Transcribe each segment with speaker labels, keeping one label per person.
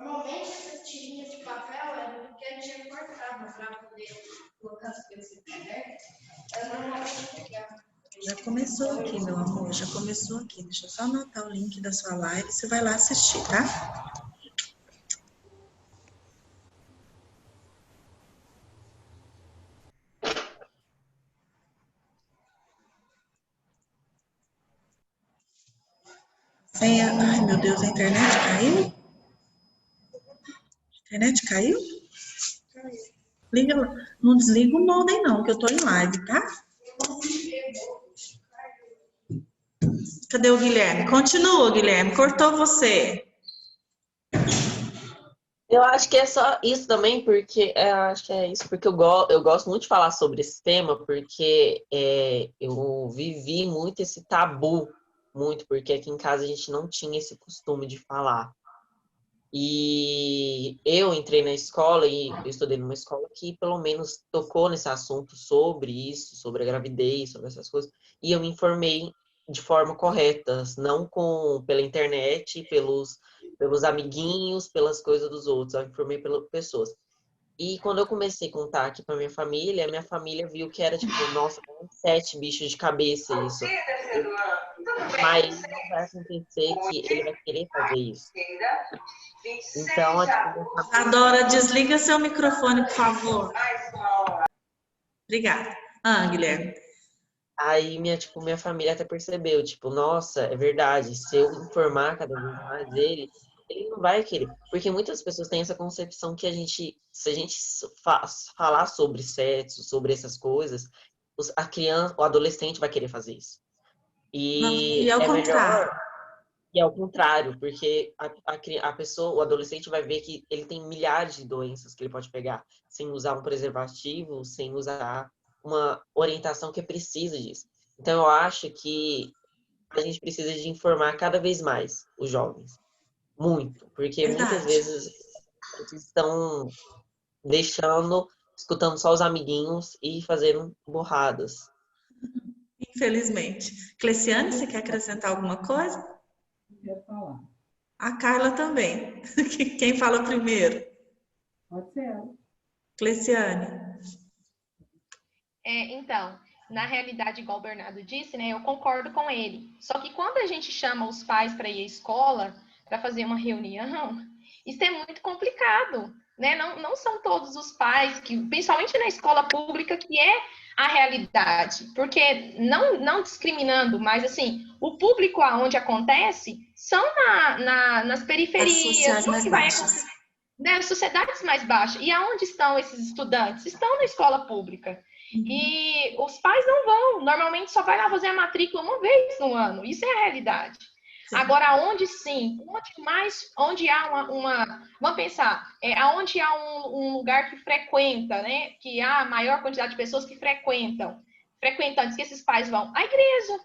Speaker 1: Normalmente essa tirinha de papel é porque a gente cortava para poder colocar as coisas que quiser. Normalmente aqui, ó.
Speaker 2: Já começou aqui, meu amor, já começou aqui. Deixa eu só anotar o link da sua live, você vai lá assistir, tá? Senha. Ai, meu Deus, a internet caiu? A internet caiu? Liga, não desliga o modem não, que eu tô em live, tá? Cadê o Guilherme? Continua, Guilherme, cortou você.
Speaker 3: Eu acho que é só isso também, porque acho que é isso, porque eu gosto muito de falar sobre esse tema, porque eu vivi muito esse tabu, muito, porque aqui em casa a gente não tinha esse costume de falar. E eu entrei na escola e eu estudei numa escola que pelo menos tocou nesse assunto sobre isso, sobre a gravidez, sobre essas coisas, e eu me informei de forma correta, não pela internet, pelos amiguinhos, pelas coisas dos outros, eu me informei pelas pessoas. E quando eu comecei a contar aqui pra minha família viu que era tipo, nossa, 7 bichos de cabeça isso. Mas não vai acontecer que ele vai querer fazer isso. Então,
Speaker 2: Adora, desliga seu microfone, por favor. Obrigada. Guilherme.
Speaker 3: Aí minha família até percebeu, tipo, nossa, é verdade, se eu informar cada vez mais ele não vai querer. Porque muitas pessoas têm essa concepção que se a gente falar sobre sexo, sobre essas coisas, a criança, o adolescente vai querer fazer isso.
Speaker 2: E
Speaker 3: E
Speaker 2: ao
Speaker 3: é melhor,
Speaker 2: contrário.
Speaker 3: e ao contrário, porque a pessoa, o adolescente vai ver que ele tem milhares de doenças que ele pode pegar sem usar um preservativo, sem usar uma orientação que precisa disso. Então, eu acho que a gente precisa de informar cada vez mais os jovens. Muito. Porque muitas
Speaker 2: Verdade.
Speaker 3: vezes eles estão escutando só os amiguinhos e fazendo borradas.
Speaker 2: Infelizmente. Cleciane, você quer acrescentar alguma coisa?
Speaker 4: Quero falar.
Speaker 2: A Carla também. Quem fala primeiro?
Speaker 4: Pode ser ela.
Speaker 2: Cleciane.
Speaker 5: Então, na realidade, igual o Bernardo disse, né, eu concordo com ele. Só que quando a gente chama os pais para ir à escola, para fazer uma reunião, isso é muito complicado, né? Não são todos os pais, principalmente na escola pública, que é a realidade. Porque, não discriminando, mas assim, o público aonde acontece são nas periferias,
Speaker 2: mais
Speaker 5: que vai
Speaker 2: baixas.
Speaker 5: Nas sociedades mais baixas. E aonde estão esses estudantes? Estão na escola pública. E os pais não vão. Normalmente só vai lá fazer a matrícula uma vez no ano. Isso é a realidade. Sim. Agora, onde onde há vamos pensar, aonde há um lugar que frequenta, né? Que há maior quantidade de pessoas que frequentantes, que esses pais vão. A igreja.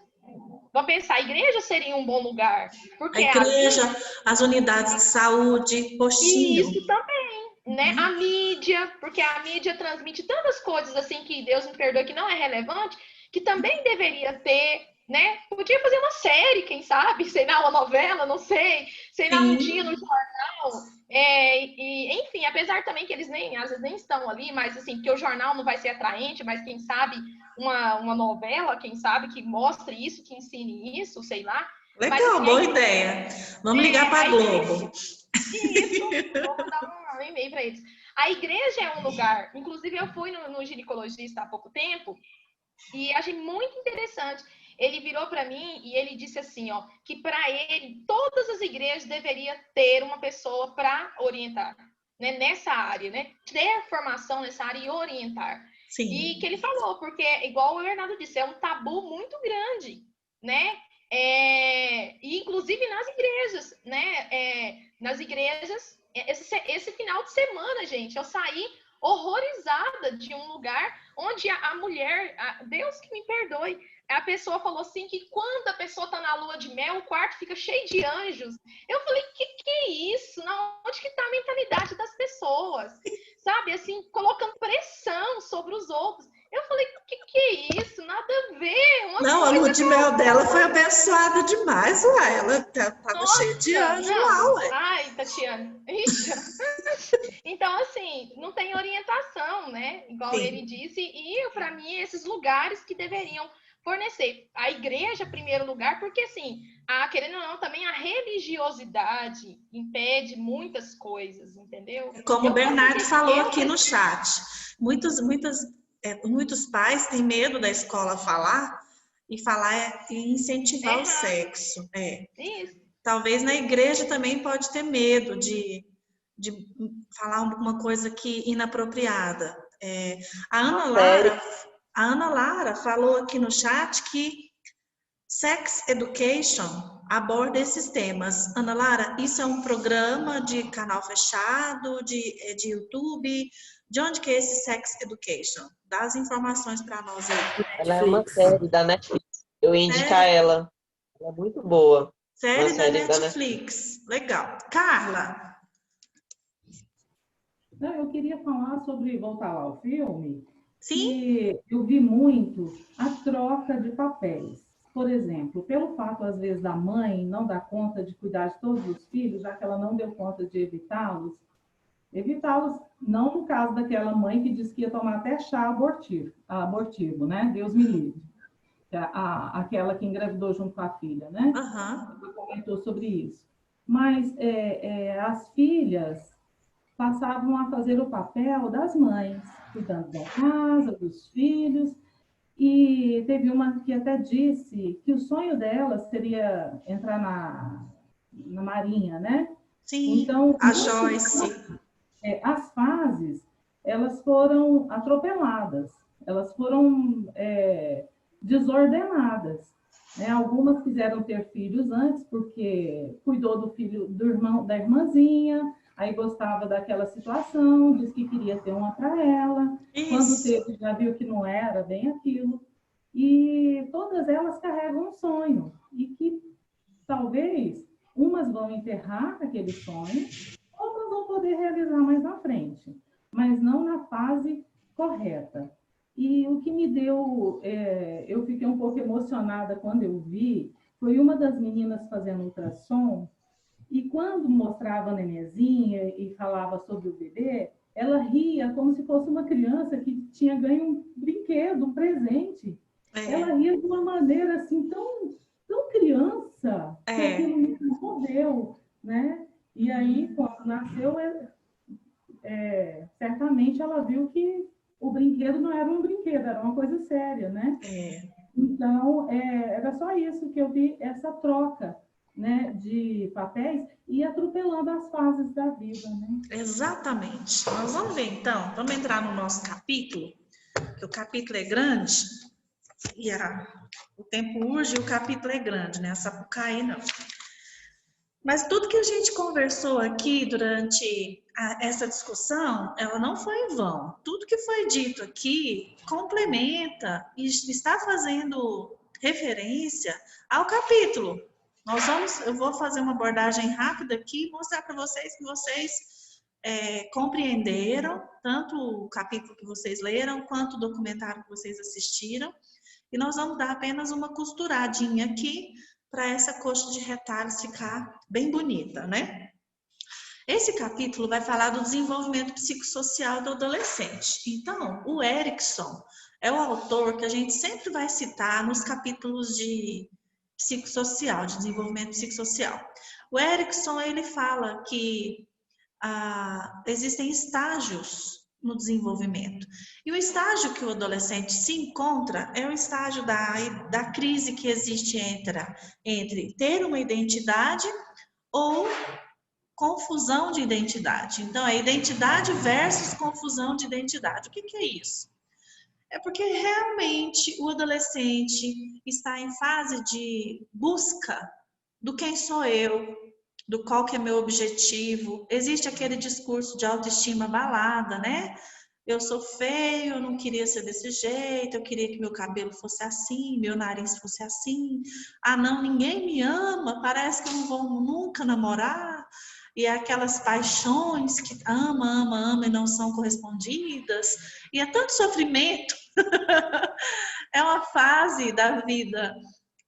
Speaker 5: Vamos pensar, a igreja seria um bom lugar. Porque
Speaker 2: a igreja, as unidades de saúde, postinho.
Speaker 5: Isso também. Né? A mídia, porque a mídia transmite tantas coisas assim que Deus me perdoe que não é relevante, que também deveria ter, né? Podia fazer uma série, quem sabe, sei lá, uma novela, não sei, sei lá, um dia no jornal. Enfim, apesar também que eles às vezes nem estão ali, mas assim, porque o jornal não vai ser atraente, mas quem sabe uma novela, quem sabe, que mostre isso, que ensine isso, sei lá.
Speaker 2: Legal,
Speaker 5: mas, assim,
Speaker 2: boa ideia. Vamos ligar para a Globo.
Speaker 5: Isso, vou mandar um e-mail para eles. A igreja é um lugar, inclusive eu fui no ginecologista há pouco tempo e achei muito interessante. Ele virou para mim e ele disse assim, ó, que para ele todas as igrejas deveriam ter uma pessoa para orientar, né, nessa área, né, ter formação nessa área e orientar. Sim. E que ele falou, porque igual o Bernardo disse, é um tabu muito grande, né? E inclusive nas igrejas, né? Nas igrejas, esse final de semana, gente, eu saí horrorizada de um lugar onde a mulher, Deus que me perdoe, a pessoa falou assim que quando a pessoa tá na lua de mel, o quarto fica cheio de anjos. Eu falei, que é isso? Onde que tá a mentalidade das pessoas? Sabe, assim, colocando pressão sobre os outros. Eu falei, que é isso? Nada a ver. Uma
Speaker 2: Não, a
Speaker 5: coisa
Speaker 2: lua de mel dela foi abençoada demais, uai. Ela tava cheia de
Speaker 5: Nossa,
Speaker 2: anjo
Speaker 5: não.
Speaker 2: lá, ué.
Speaker 5: Ai, Tatiana. Ixi. Então, assim, não tem orientação, né? Igual
Speaker 2: Sim.
Speaker 5: ele disse. E, para mim, esses lugares que deveriam fornecer. A igreja, em primeiro lugar, porque, assim, querendo ou não, também a religiosidade impede muitas coisas, entendeu?
Speaker 2: Como o Bernardo falou
Speaker 5: eu
Speaker 2: aqui no chat, muitos pais têm medo da escola falar e incentivar o
Speaker 5: Errado.
Speaker 2: sexo.
Speaker 5: Isso.
Speaker 2: Talvez na igreja também pode ter medo de falar alguma coisa que inapropriada. A Ana Lara falou aqui no chat que Sex Education aborda esses temas. Ana Lara, isso é um programa de canal fechado, de YouTube? De onde que é esse Sex Education? Dá as informações para nós aí.
Speaker 3: Ela é uma série da Netflix. Eu ia indicar ela. Ela é muito boa.
Speaker 2: Série
Speaker 3: Uma
Speaker 2: da
Speaker 3: série da
Speaker 2: Netflix. Legal. Carla?
Speaker 4: Não, eu queria falar sobre, voltar lá ao filme,
Speaker 2: Sim?
Speaker 4: que eu vi muito a troca de papéis. Por exemplo, pelo fato, às vezes, da mãe não dar conta de cuidar de todos os filhos, já que ela não deu conta de evitá-los, não no caso daquela mãe que disse que ia tomar até chá abortivo, né? Deus me livre. Aquela que engravidou junto com a filha, né?
Speaker 2: Aham.
Speaker 4: Ela comentou sobre isso. Mas as filhas passavam a fazer o papel das mães, cuidando da casa, dos filhos, e teve uma que até disse que o sonho dela seria entrar na Marinha, né?
Speaker 2: Sim,
Speaker 4: Então,
Speaker 2: a Joyce.
Speaker 4: as fases, elas foram atropeladas, elas foram desordenadas. Né? Algumas quiseram ter filhos antes, porque cuidou do filho do irmão, da irmãzinha, aí gostava daquela situação, disse que queria ter uma para ela.
Speaker 2: Isso.
Speaker 4: Quando teve, já viu que não era bem aquilo. E todas elas carregam um sonho. E que talvez umas vão enterrar aquele sonho, outras vão poder realizar mais na frente, mas não na fase correta. E o que me deu, eu fiquei um pouco emocionada quando eu vi, foi uma das meninas fazendo ultrassom, e quando mostrava a nenezinha e falava sobre o bebê, ela ria como se fosse uma criança que tinha ganho um brinquedo, um presente. Ela ria de uma maneira assim, tão criança, que aquilo me comoveu, né? E aí, quando nasceu, certamente ela viu que o brinquedo não era um brinquedo, era uma coisa séria, né? Então, era só isso que eu vi, essa troca, né, de papéis e atropelando as fases da vida, né?
Speaker 2: Exatamente. Nós vamos ver, então, vamos entrar no nosso capítulo, que o capítulo é grande, e o tempo urge e o capítulo é grande, né? A Sapucaí não. Mas tudo que a gente conversou aqui durante essa discussão, ela não foi em vão. Tudo que foi dito aqui complementa e está fazendo referência ao capítulo. Eu vou fazer uma abordagem rápida aqui e mostrar para vocês que vocês compreenderam tanto o capítulo que vocês leram, quanto o documentário que vocês assistiram. E nós vamos dar apenas uma costuradinha aqui para essa coxa de retalhos ficar bem bonita, né? Esse capítulo vai falar do desenvolvimento psicossocial do adolescente. Então, o Erikson é o autor que a gente sempre vai citar nos capítulos de psicossocial, de desenvolvimento psicossocial. O Erikson, ele fala que existem estágios no desenvolvimento. E o estágio que o adolescente se encontra é o estágio da crise que existe entre ter uma identidade ou confusão de identidade. Então, é identidade versus confusão de identidade. O que é isso? É porque realmente o adolescente está em fase de busca do quem sou eu, do qual que é meu objetivo. Existe aquele discurso de autoestima abalada, né? Eu sou feio, eu não queria ser desse jeito, eu queria que meu cabelo fosse assim, meu nariz fosse assim. Ah, não, ninguém me ama, parece que eu não vou nunca namorar. e aquelas paixões que ama e não são correspondidas, e é tanto sofrimento. É uma fase da vida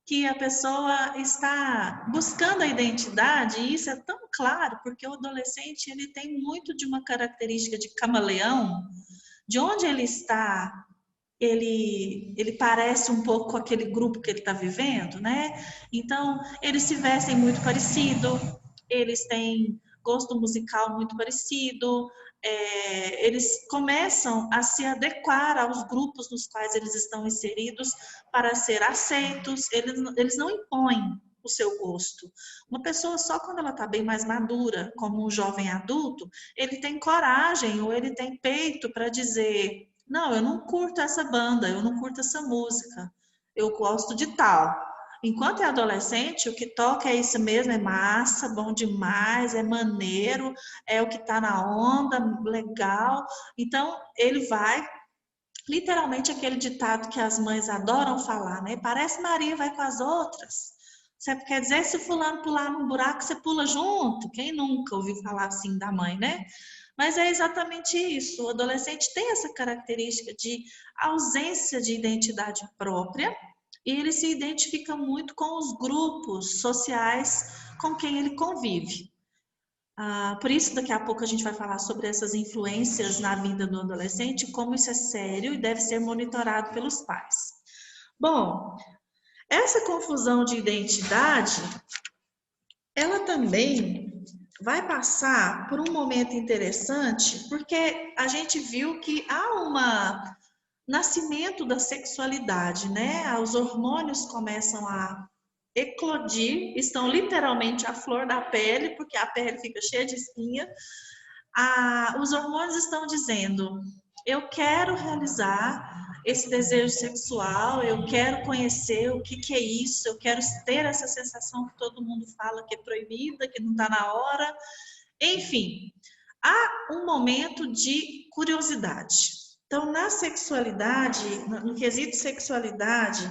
Speaker 2: que a pessoa está buscando a identidade, e isso é tão claro, porque o adolescente ele tem muito de uma característica de camaleão, de onde ele está, ele parece um pouco com aquele grupo que ele está vivendo, né? Então, eles se vestem muito parecido, eles têm gosto musical muito parecido, eles começam a se adequar aos grupos nos quais eles estão inseridos para ser aceitos, eles não impõem o seu gosto. Uma pessoa só quando ela está bem mais madura, como um jovem adulto, ele tem coragem ou ele tem peito para dizer: não, eu não curto essa banda, eu não curto essa música, eu gosto de tal. Enquanto é adolescente, o que toca é isso mesmo, é massa, bom demais, é maneiro, é o que está na onda, legal. Então, ele vai, literalmente aquele ditado que as mães adoram falar, né? Parece Maria vai com as outras. Você quer dizer, se fulano pular num buraco, você pula junto? Quem nunca ouviu falar assim da mãe, né? Mas é exatamente isso. O adolescente tem essa característica de ausência de identidade própria e ele se identifica muito com os grupos sociais com quem ele convive. Por isso, daqui a pouco a gente vai falar sobre essas influências na vida do adolescente, como isso é sério e deve ser monitorado pelos pais. Bom, essa confusão de identidade, ela também vai passar por um momento interessante, porque a gente viu que há um nascimento da sexualidade, né? Os hormônios começam a eclodir, estão literalmente à flor da pele, porque a pele fica cheia de espinha. Os hormônios estão dizendo: eu quero realizar esse desejo sexual, eu quero conhecer o que é isso, eu quero ter essa sensação que todo mundo fala que é proibida, que não está na hora. Enfim, há um momento de curiosidade. Então, na sexualidade, no quesito sexualidade,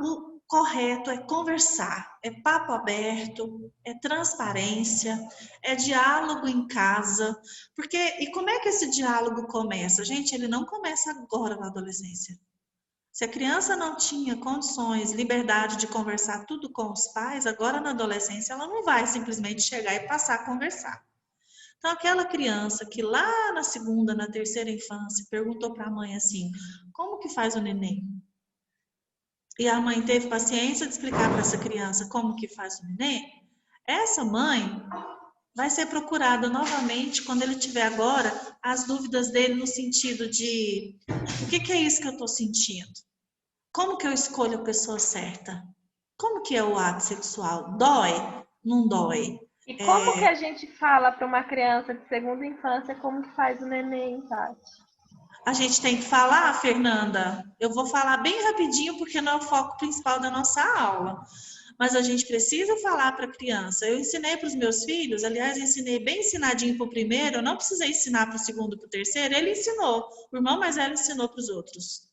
Speaker 2: o correto é conversar, é papo aberto, é transparência, é diálogo em casa. E como é que esse diálogo começa? Gente, ele não começa agora na adolescência. Se a criança não tinha condições, liberdade de conversar tudo com os pais, agora na adolescência ela não vai simplesmente chegar e passar a conversar. Então, aquela criança que lá na segunda, na terceira infância, perguntou para a mãe assim: como que faz o neném? E a mãe teve paciência de explicar para essa criança como que faz o neném. Essa mãe vai ser procurada novamente quando ele tiver agora as dúvidas dele no sentido de: o que é isso que eu estou sentindo? Como que eu escolho a pessoa certa? Como que é o ato sexual? Dói? Não dói?
Speaker 5: E como que a gente fala para uma criança de segunda infância como que faz o neném, Tati?
Speaker 2: A gente tem que falar, Fernanda? Eu vou falar bem rapidinho porque não é o foco principal da nossa aula. Mas a gente precisa falar para a criança. Eu ensinei para os meus filhos, aliás, ensinei bem ensinadinho para o primeiro, eu não precisei ensinar para o segundo e para o terceiro, ele ensinou. O irmão mais velho ensinou para os outros.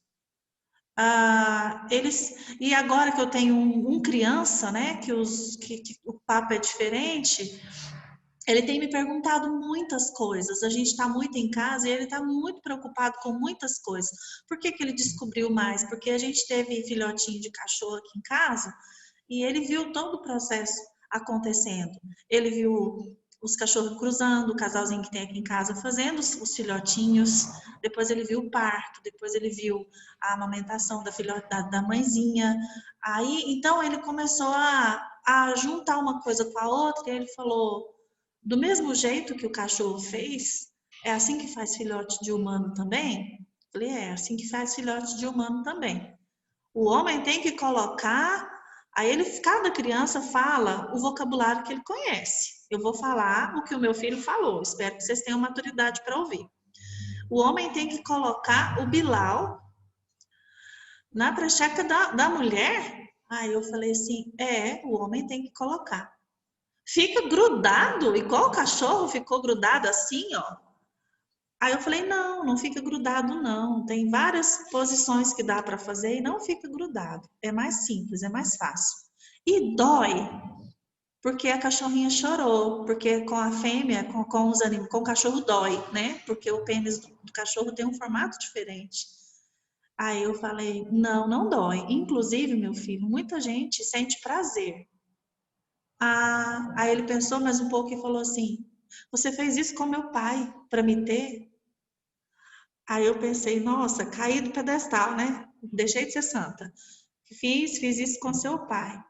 Speaker 2: E agora que eu tenho um criança, né, que o papo é diferente, ele tem me perguntado muitas coisas. A gente está muito em casa e ele está muito preocupado com muitas coisas. Por que ele descobriu mais? Porque a gente teve filhotinho de cachorro aqui em casa e ele viu todo o processo acontecendo. Ele viu os cachorros cruzando, o casalzinho que tem aqui em casa fazendo os filhotinhos, depois ele viu o parto, depois ele viu a amamentação da mãezinha. Aí, então ele começou a juntar uma coisa com a outra e ele falou: do mesmo jeito que o cachorro fez, é assim que faz filhote de humano também? Eu falei: é assim que faz filhote de humano também. O homem tem que colocar, cada criança fala o vocabulário que ele conhece. Eu vou falar o que o meu filho falou, espero que vocês tenham maturidade para ouvir. O homem tem que colocar o bilau na precheca da mulher? Aí eu falei assim: o homem tem que colocar. Fica grudado, igual o cachorro ficou grudado assim, ó. Aí eu falei: não fica grudado não. Tem várias posições que dá para fazer e não fica grudado. É mais simples, é mais fácil. E dói, porque a cachorrinha chorou, porque com a fêmea, com os animais, com o cachorro dói, né? Porque o pênis do cachorro tem um formato diferente. Aí eu falei, não, não dói. Inclusive, meu filho, muita gente sente prazer. Ah, aí ele pensou mais um pouco e falou assim, você fez isso com meu pai para me ter? Aí eu pensei, nossa, caí do pedestal, né? Deixei de ser santa. Fiz isso com seu pai.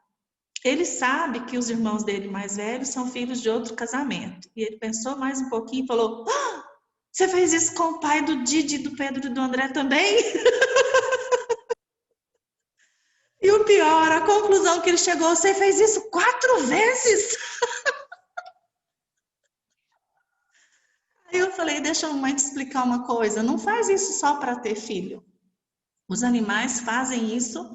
Speaker 2: Ele sabe que os irmãos dele mais velhos são filhos de outro casamento. E ele pensou mais um pouquinho e falou, ah, você fez isso com o pai do Didi, do Pedro e do André também? E o pior, a conclusão que ele chegou, você fez isso 4 vezes? Aí eu falei, deixa a mãe te explicar uma coisa, não faz isso só para ter filho. Os animais fazem isso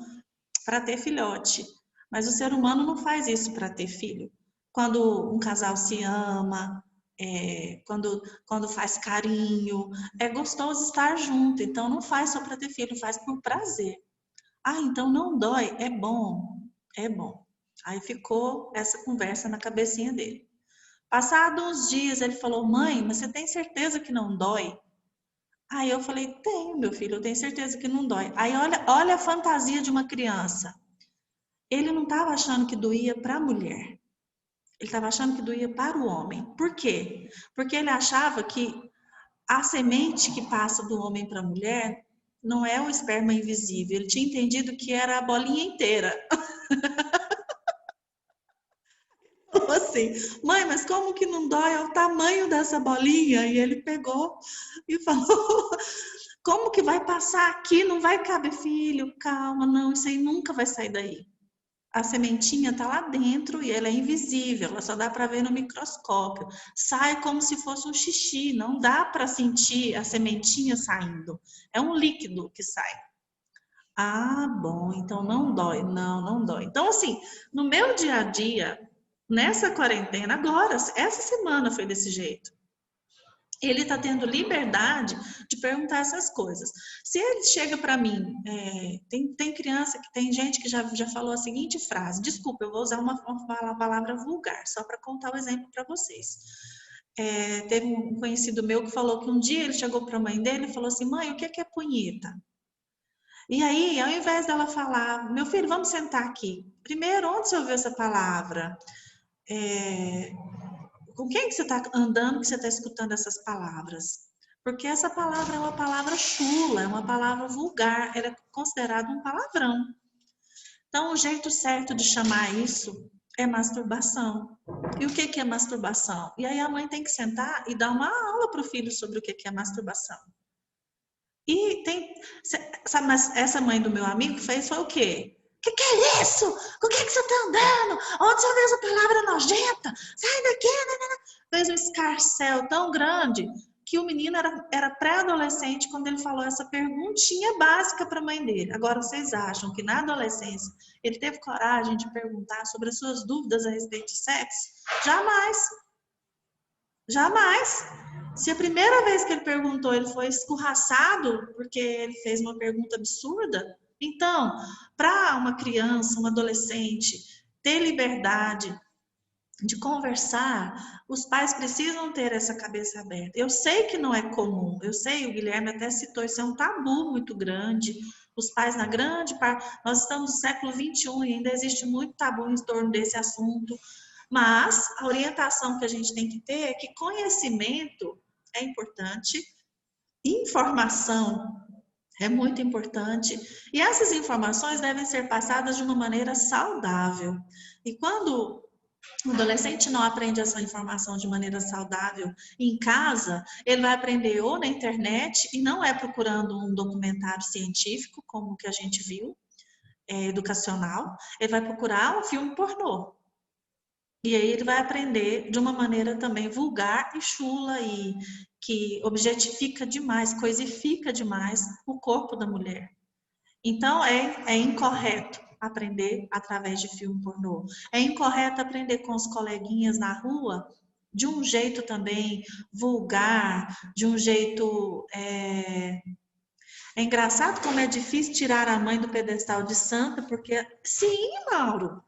Speaker 2: para ter filhote, mas o ser humano não faz isso para ter filho. Quando um casal se ama, quando faz carinho, é gostoso estar junto, então não faz só para ter filho, faz por prazer. Ah, então não dói, é bom, é bom. Aí ficou essa conversa na cabecinha dele. Passados uns dias ele falou, mãe, mas você tem certeza que não dói? Aí eu falei, tenho, meu filho, eu tenho certeza que não dói. Aí olha a fantasia de uma criança. Ele não estava achando que doía para a mulher. Ele estava achando que doía para o homem. Por quê? Porque ele achava que a semente que passa do homem para a mulher não é o esperma invisível. Ele tinha entendido que era a bolinha inteira. Falou assim, mãe, mas como que não dói? É o tamanho dessa bolinha. E ele pegou e falou, como que vai passar aqui? Não vai caber, filho. Calma, não, isso aí nunca vai sair daí. A sementinha está lá dentro e ela é invisível, ela só dá para ver no microscópio. Sai como se fosse um xixi, não dá para sentir a sementinha saindo. É um líquido que sai. Ah, bom, então não dói. Não, não dói. Então, assim, no meu dia a dia, nessa quarentena, agora, essa semana foi desse jeito. Ele está tendo liberdade de perguntar essas coisas. Se ele chega para mim, tem criança que tem gente que já falou a seguinte frase, desculpa, eu vou usar uma palavra vulgar, só para contar o exemplo para vocês. Teve um conhecido meu que falou que um dia ele chegou para a mãe dele e falou assim, mãe, o que é punheta? E aí, ao invés dela falar, meu filho, vamos sentar aqui. Primeiro, onde você ouviu essa palavra? Com quem que você está andando que você está escutando essas palavras? Porque essa palavra é uma palavra chula, é uma palavra vulgar, ela é considerada um palavrão. Então, o jeito certo de chamar isso é masturbação. E o que é masturbação? E aí a mãe tem que sentar e dar uma aula para o filho sobre o que é masturbação. E essa mãe do meu amigo fez foi o quê? Que é isso? Com que você tá andando? Onde você ouviu essa palavra nojenta? Sai daqui! Fez um escarcéu tão grande que o menino era pré-adolescente quando ele falou essa perguntinha básica para a mãe dele. Agora, vocês acham que na adolescência ele teve coragem de perguntar sobre as suas dúvidas a respeito de sexo? Jamais! Jamais! Se a primeira vez que ele perguntou ele foi escorraçado porque ele fez uma pergunta absurda, então, para uma criança, um adolescente ter liberdade de conversar, os pais precisam ter essa cabeça aberta. Eu sei que não é comum, eu sei, o Guilherme até citou, isso é um tabu muito grande. Os pais, na grande parte, nós estamos no século XXI e ainda existe muito tabu em torno desse assunto. Mas a orientação que a gente tem que ter é que conhecimento é importante, informação é muito importante e essas informações devem ser passadas de uma maneira saudável. E quando o adolescente não aprende essa informação de maneira saudável em casa, ele vai aprender ou na internet e não é procurando um documentário científico, como o que a gente viu, educacional, ele vai procurar um filme pornô. E aí ele vai aprender de uma maneira também vulgar e chula e que objetifica demais, coisifica demais o corpo da mulher. Então é incorreto aprender através de filme pornô. É incorreto aprender com os coleguinhas na rua de um jeito também vulgar, de um jeito... É engraçado como é difícil tirar a mãe do pedestal de santa, porque... Sim, Mauro!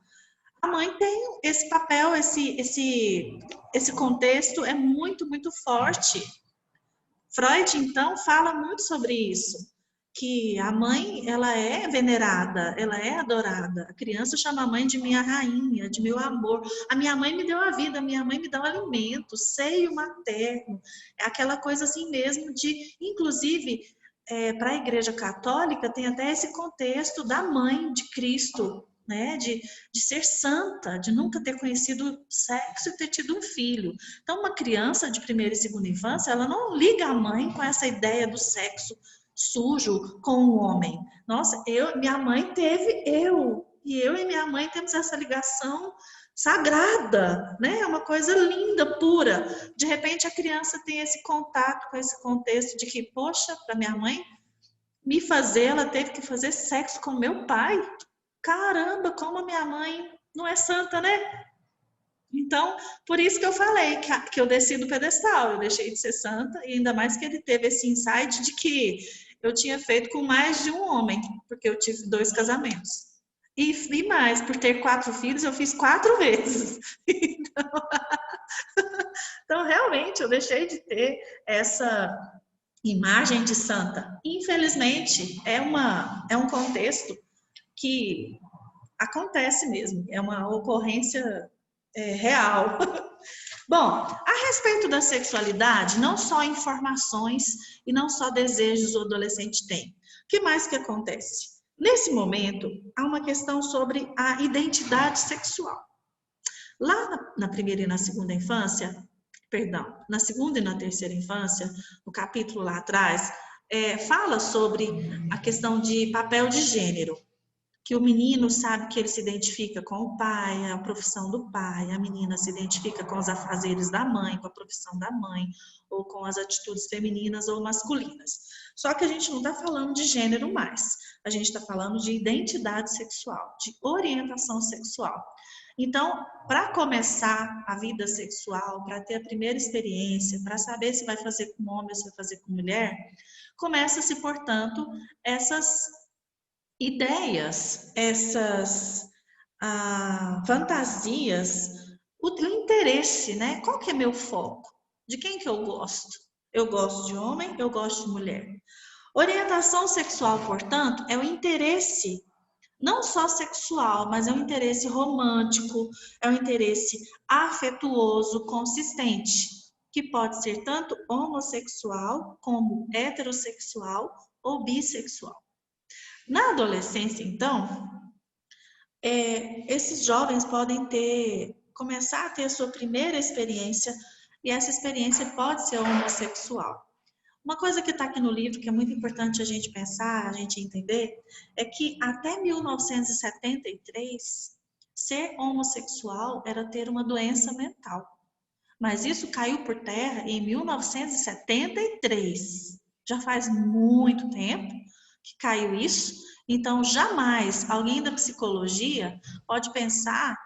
Speaker 2: a mãe tem esse papel, esse contexto é muito, muito forte. Freud, então, fala muito sobre isso, que a mãe, ela é venerada, ela é adorada. A criança chama a mãe de minha rainha, de meu amor. A minha mãe me deu a vida, a minha mãe me dá o alimento, seio materno. É aquela coisa assim mesmo de, inclusive, para a Igreja Católica tem até esse contexto da mãe de Cristo, né? De ser santa, de nunca ter conhecido sexo e ter tido um filho. Então, uma criança de primeira e segunda infância, ela não liga a mãe com essa ideia do sexo sujo com o homem. Nossa, minha mãe teve e eu e minha mãe temos essa ligação sagrada, né? É uma coisa linda, pura. De repente, a criança tem esse contato com esse contexto de que, poxa, para minha mãe me fazer, ela teve que fazer sexo com meu pai. Caramba, como a minha mãe não é santa, né? Então, por isso que eu falei que eu desci do pedestal, eu deixei de ser santa, e ainda mais que ele teve esse insight de que eu tinha feito com mais de um homem, porque eu tive 2 casamentos. E mais, por ter 4 filhos, eu fiz 4 vezes. Então, realmente, eu deixei de ter essa imagem de santa. Infelizmente, é um contexto que acontece mesmo, é uma ocorrência real. Bom, a respeito da sexualidade, não só informações e não só desejos o adolescente tem. O que mais que acontece? Nesse momento, há uma questão sobre a identidade sexual. Lá na primeira e na segunda infância, perdão, na segunda e na terceira infância, no capítulo lá atrás, fala sobre a questão de papel de gênero. Que o menino sabe que ele se identifica com o pai, a profissão do pai, a menina se identifica com os afazeres da mãe, com a profissão da mãe, ou com as atitudes femininas ou masculinas. Só que a gente não está falando de gênero mais, a gente está falando de identidade sexual, de orientação sexual. Então, para começar a vida sexual, para ter a primeira experiência, para saber se vai fazer com homem ou se vai fazer com mulher, começa-se, portanto, essas ideias, essas fantasias, o interesse, né? Qual que é meu foco? De quem que eu gosto? Eu gosto de homem, eu gosto de mulher. Orientação sexual, portanto, é o interesse, não só sexual, mas é um interesse romântico, é um interesse afetuoso, consistente, que pode ser tanto homossexual, como heterossexual ou bissexual. Na adolescência, então, esses jovens podem começar a ter a sua primeira experiência, e essa experiência pode ser homossexual. Uma coisa que está aqui no livro, que é muito importante a gente pensar, a gente entender, é que até 1973, ser homossexual era ter uma doença mental. Mas isso caiu por terra em 1973. Já faz muito tempo que caiu isso. Então, jamais alguém da psicologia pode pensar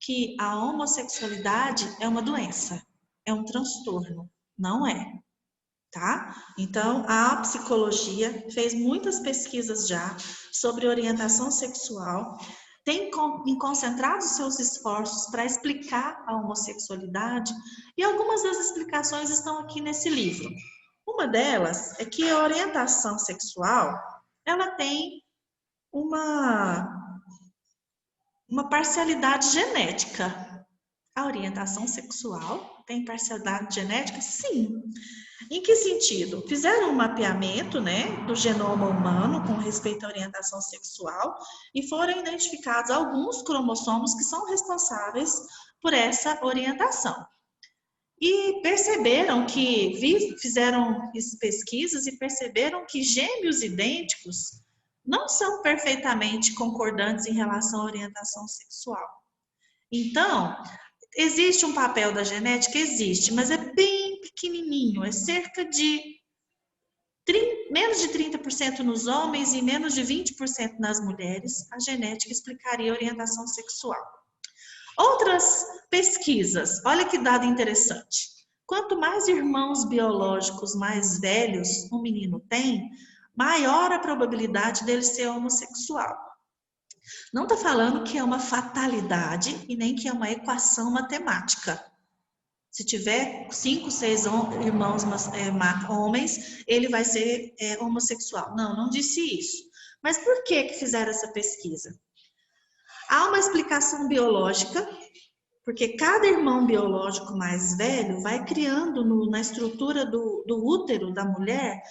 Speaker 2: que a homossexualidade é uma doença, é um transtorno. Não é. Tá? Então, a psicologia fez muitas pesquisas já sobre orientação sexual, tem concentrado seus esforços para explicar a homossexualidade, e algumas das explicações estão aqui nesse livro. Uma delas é que a orientação sexual, ela tem uma parcialidade genética. A orientação sexual tem parcialidade genética? Sim. Em que sentido? Fizeram um mapeamento, né, do genoma humano com respeito à orientação sexual e foram identificados alguns cromossomos que são responsáveis por essa orientação. E perceberam que, fizeram pesquisas e perceberam que gêmeos idênticos não são perfeitamente concordantes em relação à orientação sexual. Então, existe um papel da genética? Existe, mas é bem pequenininho, é cerca de menos de 30% nos homens e menos de 20% nas mulheres. A genética explicaria a orientação sexual. Outras pesquisas, olha que dado interessante. Quanto mais irmãos biológicos mais velhos um menino tem, maior a probabilidade dele ser homossexual. Não está falando que é uma fatalidade e nem que é uma equação matemática. Se tiver 5, 6 irmãos homens, ele vai ser homossexual. Não, não disse isso. Mas por que fizeram essa pesquisa? Há uma explicação biológica, porque cada irmão biológico mais velho vai criando na estrutura do útero da mulher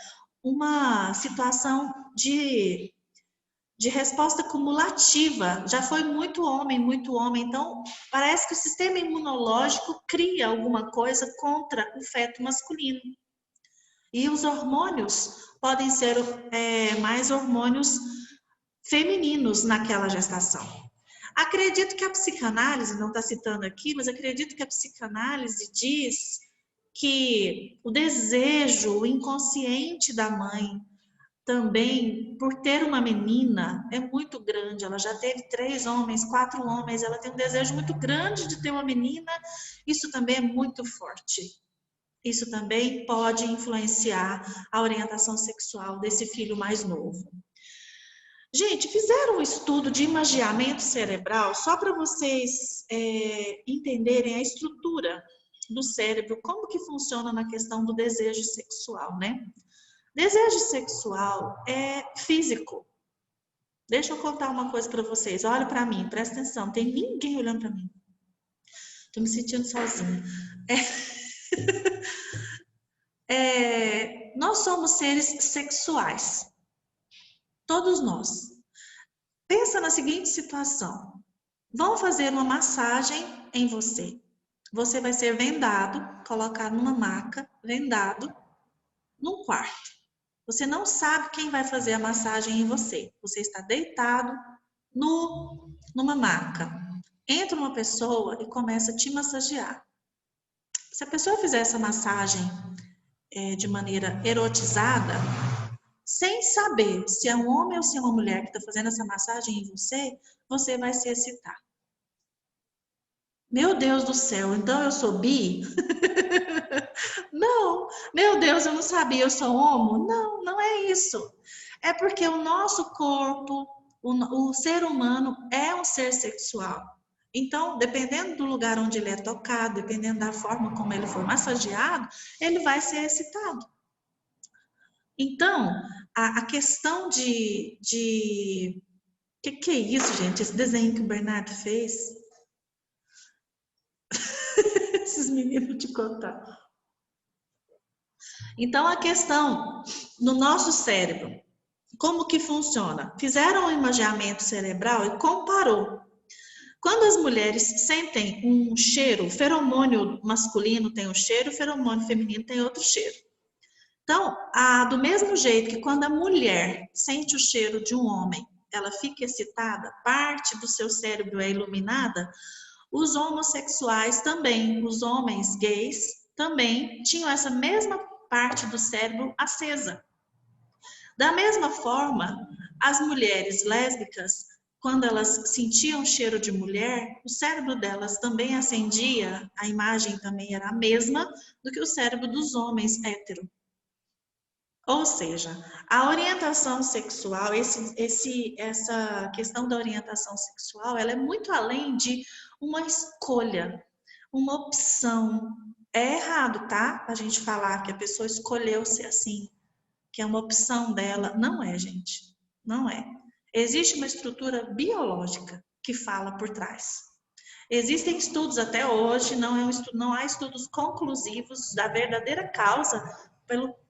Speaker 2: uma situação de resposta cumulativa. Já foi muito homem, então parece que o sistema imunológico cria alguma coisa contra o feto masculino. E os hormônios podem ser mais hormônios femininos naquela gestação. Acredito que a psicanálise, não está citando aqui, mas acredito que a psicanálise diz que o desejo, o inconsciente da mãe, também, por ter uma menina, é muito grande. Ela já teve 3 homens, 4 homens, ela tem um desejo muito grande de ter uma menina. Isso também é muito forte. Isso também pode influenciar a orientação sexual desse filho mais novo. Gente, fizeram um estudo de imageamento cerebral só para vocês entenderem a estrutura do cérebro, como que funciona na questão do desejo sexual, né? Desejo sexual é físico. Deixa eu contar uma coisa para vocês. Olha para mim, presta atenção. Não tem ninguém olhando para mim. Estou me sentindo sozinha. Nós somos seres sexuais. Todos nós. Pensa na seguinte situação. Vão fazer uma massagem em você. Você vai ser vendado, colocado numa maca, vendado, num quarto. Você não sabe quem vai fazer a massagem em você. Você está deitado numa maca. Entra uma pessoa e começa a te massagear. Se a pessoa fizer essa massagem de maneira erotizada, sem saber se é um homem ou se é uma mulher que está fazendo essa massagem em você, você vai se excitar. Meu Deus do céu, então eu sou bi? Não, meu Deus, eu não sabia, eu sou homo? Não, não é isso. É porque o nosso corpo, o ser humano é um ser sexual. Então, dependendo do lugar onde ele é tocado, dependendo da forma como ele for massageado, ele vai ser excitado. Então, a questão de... Que é isso, gente? Esse desenho que o Bernardo fez? Esses meninos te contar. Então, a questão no nosso cérebro, como que funciona? Fizeram um imageamento cerebral e comparou. Quando as mulheres sentem um cheiro, o feromônio masculino tem um cheiro, o feromônio feminino tem outro cheiro. Então, do mesmo jeito que quando a mulher sente o cheiro de um homem, ela fica excitada, parte do seu cérebro é iluminada, os homossexuais também, os homens gays também tinham essa mesma parte do cérebro acesa. Da mesma forma, as mulheres lésbicas, quando elas sentiam cheiro de mulher, o cérebro delas também acendia, a imagem também era a mesma do que o cérebro dos homens héteros. Ou seja, a orientação sexual, essa questão da orientação sexual, ela é muito além de uma escolha, uma opção. É errado, tá? A gente falar que a pessoa escolheu ser assim, que é uma opção dela. Não é, gente. Não é. Existe uma estrutura biológica que fala por trás. Existem estudos até hoje, não há estudos conclusivos da verdadeira causa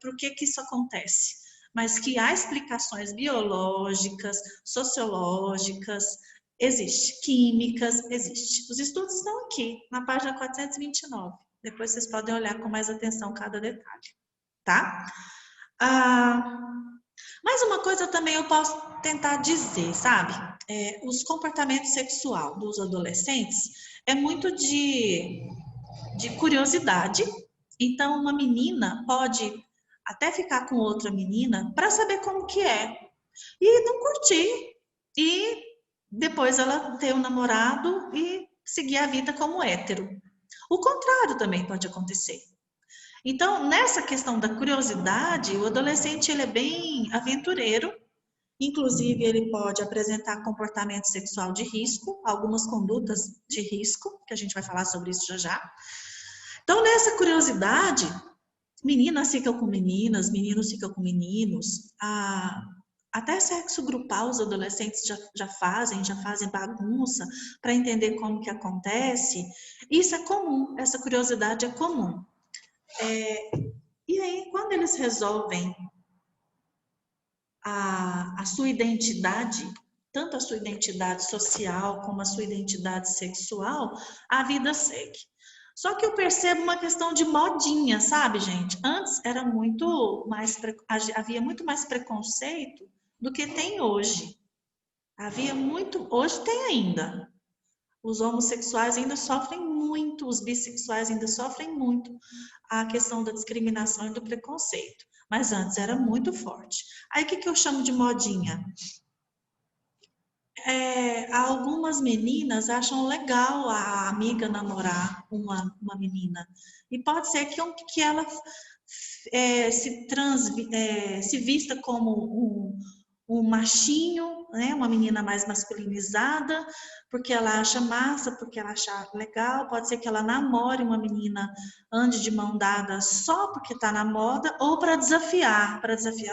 Speaker 2: por que isso acontece, mas que há explicações biológicas, sociológicas, existe, químicas, existe. Os estudos estão aqui, na página 429. Depois vocês podem olhar com mais atenção cada detalhe, tá? Mas uma coisa também eu posso tentar dizer, sabe? Os comportamentos sexuais dos adolescentes é muito de curiosidade. Então, uma menina pode até ficar com outra menina para saber como que é. E não curtir. E depois ela ter um namorado e seguir a vida como hétero. O contrário também pode acontecer. Então, nessa questão da curiosidade, o adolescente ele é bem aventureiro Inclusive, ele pode apresentar comportamento sexual de risco, algumas condutas de risco, que a gente vai falar sobre isso já já. Então, nessa curiosidade, meninas ficam com meninas, meninos ficam com meninos, até sexo grupal os adolescentes já fazem bagunça para entender como que acontece. Isso é comum, essa curiosidade é comum. E aí, quando eles resolvem a sua identidade, tanto a sua identidade social como a sua identidade sexual, a vida segue. Só que eu percebo uma questão de modinha, sabe, gente? Antes era havia muito mais preconceito do que tem hoje. Hoje tem ainda. Os homossexuais ainda sofrem muito, os bissexuais ainda sofrem muito a questão da discriminação e do preconceito. Mas antes era muito forte. Aí o que eu chamo de modinha? Algumas meninas acham legal a amiga namorar uma menina. E pode ser que ela se vista como um machinho, né? Uma menina mais masculinizada, porque ela acha massa, porque ela acha legal. Pode ser que ela namore uma menina, ande de mão dada só porque está na moda, ou para desafiar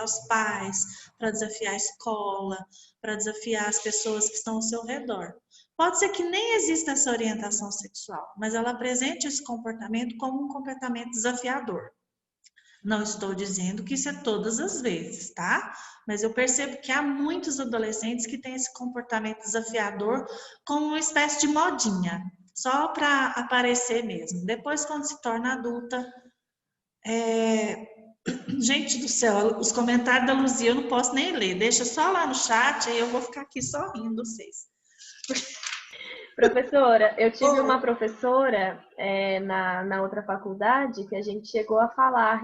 Speaker 2: os pais, para desafiar a escola, para desafiar as pessoas que estão ao seu redor. Pode ser que nem exista essa orientação sexual, mas ela apresente esse comportamento como um comportamento desafiador. Não estou dizendo que isso é todas as vezes, tá? Mas eu percebo que há muitos adolescentes que têm esse comportamento desafiador como uma espécie de modinha, só para aparecer mesmo. Depois, quando se torna adulta, gente do céu, os comentários da Luzia eu não posso nem ler, deixa só lá no chat, aí eu vou ficar aqui só rindo vocês.
Speaker 5: Professora, eu tive uma professora na outra faculdade que a gente chegou a falar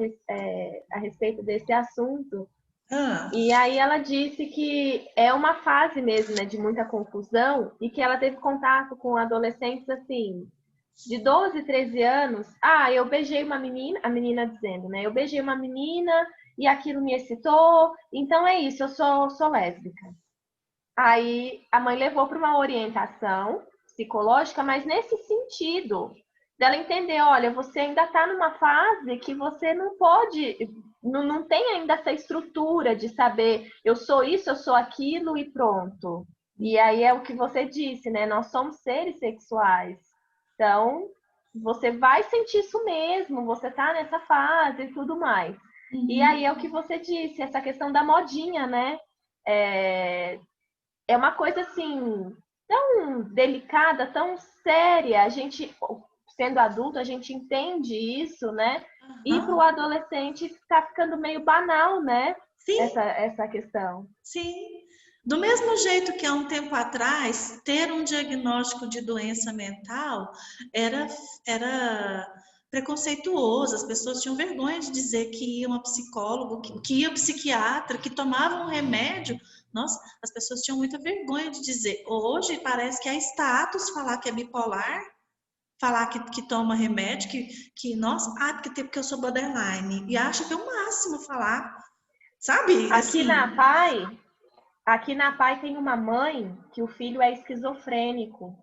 Speaker 5: a respeito desse assunto. E aí ela disse que é uma fase mesmo, né, de muita confusão e que ela teve contato com adolescentes assim, de 12, 13 anos. Eu beijei uma menina, a menina dizendo, né, eu beijei uma menina e aquilo me excitou, então é isso, eu sou lésbica. Aí a mãe levou para uma orientação psicológica, mas nesse sentido, dela entender, olha, você ainda está numa fase que você não pode, não tem ainda essa estrutura de saber, eu sou isso, eu sou aquilo e pronto. E aí é o que você disse, né? Nós somos seres sexuais. Então, você vai sentir isso mesmo, você tá nessa fase e tudo mais. E aí é o que você disse, essa questão da modinha, né? É uma coisa assim tão delicada, tão séria. A gente, sendo adulto, a gente entende isso, né? E para o adolescente está ficando meio banal, né?
Speaker 2: Sim.
Speaker 5: Essa questão.
Speaker 2: Sim. Do mesmo jeito que há um tempo atrás, ter um diagnóstico de doença mental era preconceituoso, as pessoas tinham vergonha de dizer que ia uma psicólogo, que ia psiquiatra, que tomava um remédio. Nossa, as pessoas tinham muita vergonha de dizer. Hoje parece que é status falar que é bipolar, falar que toma remédio, nossa, porque eu sou borderline. E acha que é o máximo falar, sabe?
Speaker 5: Aqui na PAI tem uma mãe que o filho é esquizofrênico.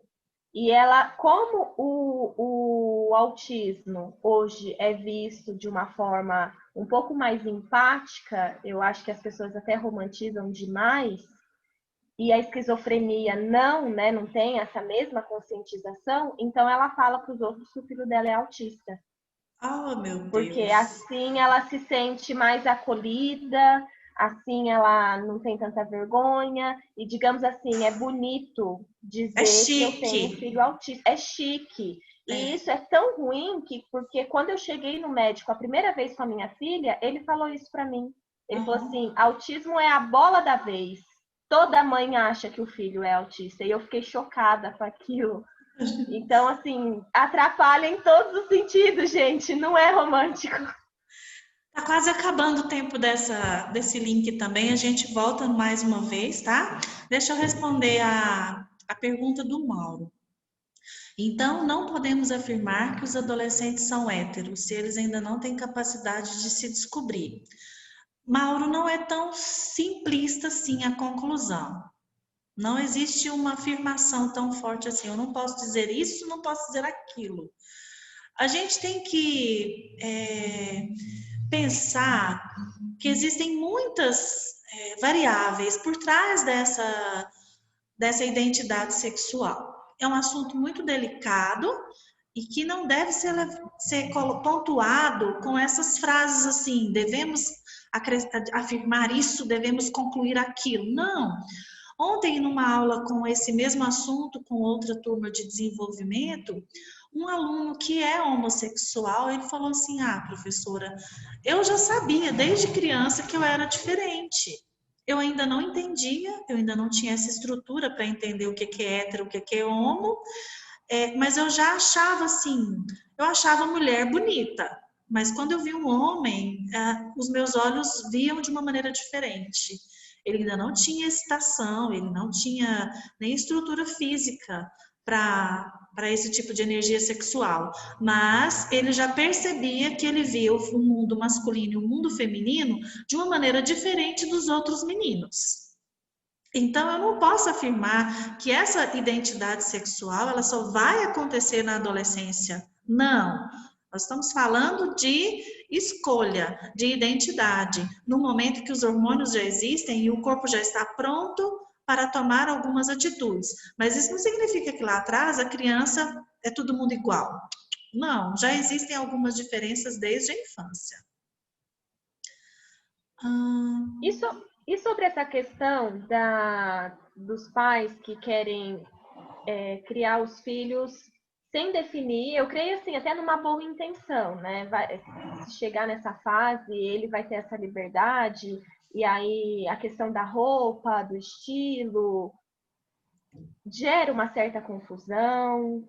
Speaker 5: E ela, como o autismo hoje é visto de uma forma um pouco mais empática, eu acho que as pessoas até romantizam demais, e a esquizofrenia não, né, não tem essa mesma conscientização, então ela fala para os outros que o filho dela é autista.
Speaker 2: Oh, meu Deus.
Speaker 5: Porque assim ela se sente mais acolhida, assim ela não tem tanta vergonha, e digamos assim, é bonito dizer que eu tenho um filho autista. É chique. E isso é tão ruim porque quando eu cheguei no médico a primeira vez com a minha filha, ele falou isso para mim. Ele falou assim, autismo é a bola da vez. Toda mãe acha que o filho é autista. E eu fiquei chocada com aquilo. Então, assim, atrapalha em todos os sentidos, gente. Não é romântico.
Speaker 2: Tá quase acabando o tempo desse link também. A gente volta mais uma vez, tá? Deixa eu responder a pergunta do Mauro. Então, não podemos afirmar que os adolescentes são héteros, se eles ainda não têm capacidade de se descobrir. Mauro, não é tão simplista assim a conclusão. Não existe uma afirmação tão forte assim. Eu não posso dizer isso, não posso dizer aquilo. A gente tem que pensar que existem muitas variáveis por trás dessa identidade sexual. É um assunto muito delicado e que não deve ser pontuado com essas frases assim, devemos afirmar isso, devemos concluir aquilo. Não. Ontem, numa aula com esse mesmo assunto, com outra turma de desenvolvimento, um aluno que é homossexual, ele falou assim, professora, eu já sabia desde criança que eu era diferente. Eu ainda não entendia, eu ainda não tinha essa estrutura para entender o que é hétero, o que é homo, mas eu já achava assim, eu achava a mulher bonita, mas quando eu vi um homem, os meus olhos viam de uma maneira diferente. Ele ainda não tinha excitação, ele não tinha nem estrutura física para esse tipo de energia sexual, mas ele já percebia que ele via o mundo masculino e o mundo feminino de uma maneira diferente dos outros meninos. Então, eu não posso afirmar que essa identidade sexual ela só vai acontecer na adolescência. Não. Nós estamos falando de escolha, de identidade, no momento que os hormônios já existem e o corpo já está pronto para tomar algumas atitudes. Mas isso não significa que lá atrás a criança é todo mundo igual. Não, já existem algumas diferenças desde a infância.
Speaker 5: E sobre essa questão dos pais que querem criar os filhos sem definir, eu creio assim, até numa boa intenção, né? Se chegar nessa fase, ele vai ter essa liberdade, e aí a questão da roupa, do estilo, gera uma certa confusão.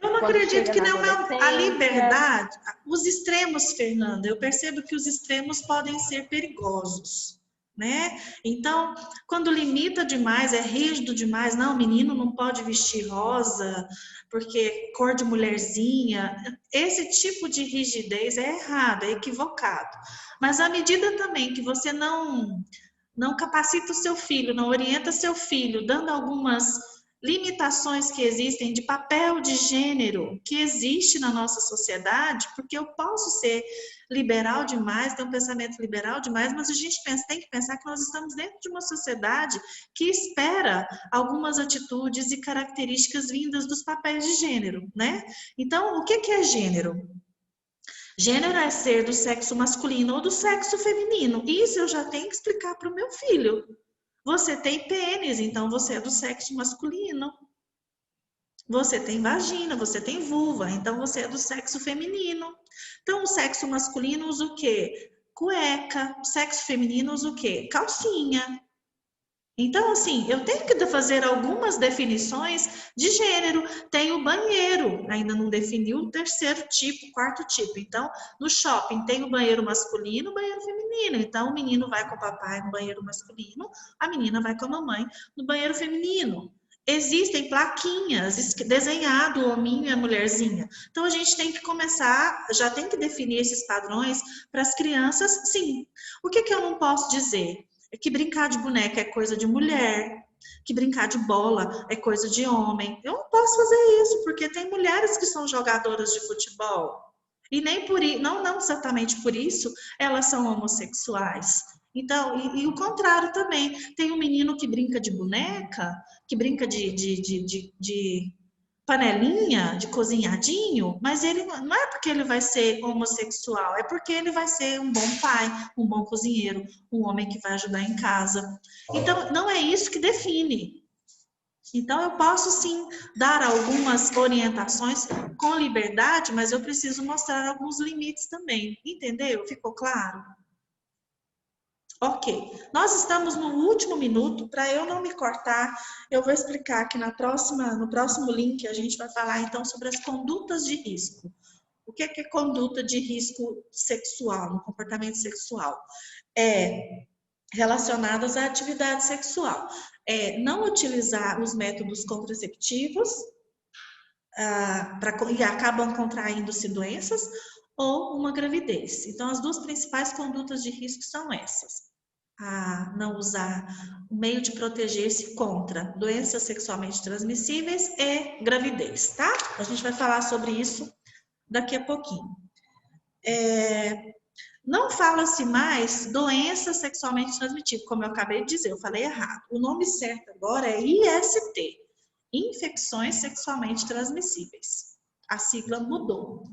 Speaker 2: Eu não acredito que não é a liberdade. Os extremos, Fernanda, eu percebo que os extremos podem ser perigosos, né? Então, quando limita demais, é rígido demais, não, o menino não pode vestir rosa, porque cor de mulherzinha, esse tipo de rigidez é errado, é equivocado. Mas à medida também que você não capacita o seu filho, não orienta seu filho, dando algumas limitações que existem de papel de gênero que existe na nossa sociedade, porque eu posso ser liberal demais, ter um pensamento liberal demais, mas a gente tem que pensar que nós estamos dentro de uma sociedade que espera algumas atitudes e características vindas dos papéis de gênero, né? Então, o que é gênero? Gênero é ser do sexo masculino ou do sexo feminino. Isso eu já tenho que explicar para o meu filho. Você tem pênis, então você é do sexo masculino. Você tem vagina, você tem vulva, então você é do sexo feminino. Então o sexo masculino usa o quê? Cueca. O sexo feminino usa o quê? Calcinha. Então, assim, eu tenho que fazer algumas definições de gênero. Tem o banheiro, ainda não definiu o terceiro tipo, quarto tipo. Então, no shopping tem o banheiro masculino e o banheiro feminino. Então, o menino vai com o papai no banheiro masculino, a menina vai com a mamãe no banheiro feminino. Existem plaquinhas desenhado o hominho e a mulherzinha. Então, a gente tem que começar, já tem que definir esses padrões para as crianças, sim. O que eu não posso dizer? É que brincar de boneca é coisa de mulher, que brincar de bola é coisa de homem. Eu não posso fazer isso, porque tem mulheres que são jogadoras de futebol. E nem por isso, não exatamente por isso, elas são homossexuais. Então, e o contrário também. Tem um menino que brinca de boneca, que brinca de panelinha, de cozinhadinho, mas ele não é porque ele vai ser homossexual, é porque ele vai ser um bom pai, um bom cozinheiro, um homem que vai ajudar em casa. Então, não é isso que define. Então, eu posso sim dar algumas orientações com liberdade, mas eu preciso mostrar alguns limites também. Entendeu? Ficou claro? Ok, nós estamos no último minuto, para eu não me cortar, eu vou explicar aqui no próximo link, a gente vai falar então sobre as condutas de risco. O que é conduta de risco sexual, no comportamento sexual? Relacionadas à atividade sexual. Não utilizar os métodos contraceptivos e acabam contraindo-se doenças, ou uma gravidez. Então, as duas principais condutas de risco são essas. A não usar o meio de proteger-se contra doenças sexualmente transmissíveis e gravidez, tá? A gente vai falar sobre isso daqui a pouquinho. Não fala-se mais doença sexualmente transmitível, como eu acabei de dizer, eu falei errado. O nome certo agora é IST, infecções sexualmente transmissíveis. A sigla mudou.